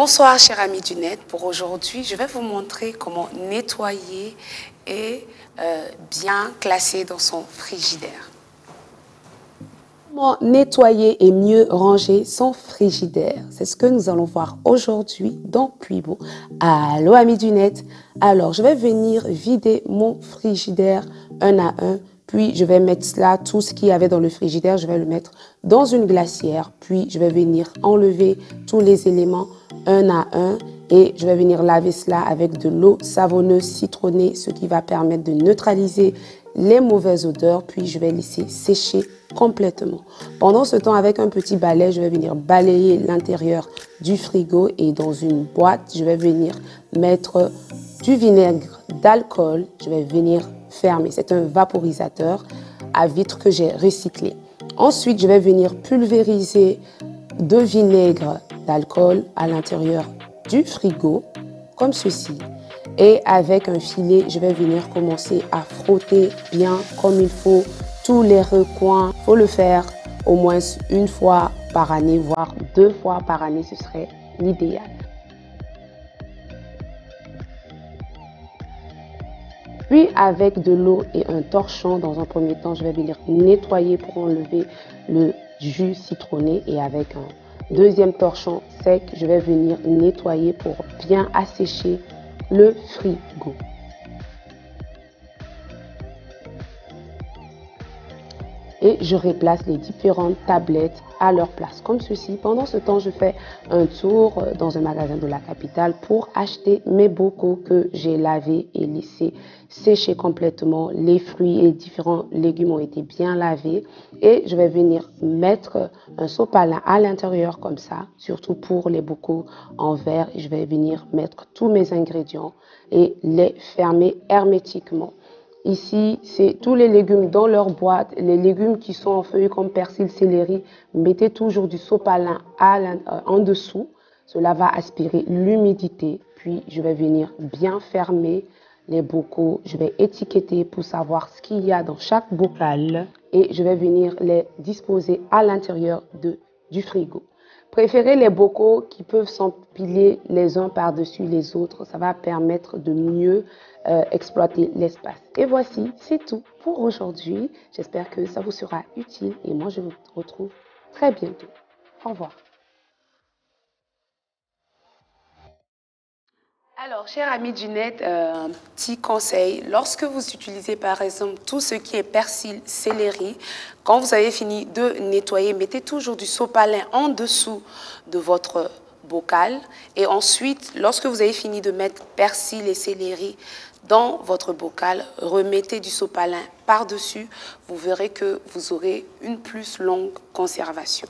Bonsoir chers amis du net, pour aujourd'hui je vais vous montrer comment nettoyer et bien classer dans son frigidaire. Comment nettoyer et mieux ranger son frigidaire? C'est ce que nous allons voir aujourd'hui dans Cuibo. Allô amis du net, alors je vais venir vider mon frigidaire un à un. Puis je vais mettre là, tout ce qu'il y avait dans le frigidaire, je vais le mettre dans une glacière. Puis je vais venir enlever tous les éléments un à un. Et je vais venir laver cela avec de l'eau savonneuse citronnée, ce qui va permettre de neutraliser les mauvaises odeurs. Puis je vais laisser sécher complètement. Pendant ce temps, avec un petit balai, je vais venir balayer l'intérieur du frigo. Et dans une boîte, je vais venir mettre du vinaigre d'alcool. Je vais venir fermer. C'est un vaporisateur à vitre que j'ai recyclé. Ensuite, je vais venir pulvériser de vinaigre d'alcool à l'intérieur du frigo, comme ceci. Et avec un filet, je vais venir commencer à frotter bien comme il faut tous les recoins. Il faut le faire au moins une fois par année, voire 2 fois par année, ce serait l'idéal. Puis avec de l'eau et un torchon, dans un premier temps, je vais venir nettoyer pour enlever le jus citronné. Et avec un deuxième torchon sec, je vais venir nettoyer pour bien assécher le frigo. Et je replace les différentes tablettes à leur place, comme ceci. Pendant ce temps, je fais un tour dans un magasin de la capitale pour acheter mes bocaux que j'ai lavés et laissés sécher complètement. Les fruits et différents légumes ont été bien lavés. Et je vais venir mettre un sopalin à l'intérieur comme ça, surtout pour les bocaux en verre. Je vais venir mettre tous mes ingrédients et les fermer hermétiquement. Ici, c'est tous les légumes dans leur boîte. Les légumes qui sont en feuilles comme persil, céleri, mettez toujours du sopalin en dessous. Cela va aspirer l'humidité. Puis, je vais venir bien fermer les bocaux. Je vais étiqueter pour savoir ce qu'il y a dans chaque bocal. Et je vais venir les disposer à l'intérieur du frigo. Préférez les bocaux qui peuvent s'empiler les uns par-dessus les autres. Ça va permettre de mieux exploiter l'espace. Et voici, c'est tout pour aujourd'hui. J'espère que ça vous sera utile et moi, je vous retrouve très bientôt. Au revoir. Alors, chers amis du net, un petit conseil. Lorsque vous utilisez par exemple tout ce qui est persil, céleri, quand vous avez fini de nettoyer, mettez toujours du sopalin en dessous de votre bocal. Et ensuite, lorsque vous avez fini de mettre persil et céleri dans votre bocal, remettez du sopalin par-dessus. Vous verrez que vous aurez une plus longue conservation.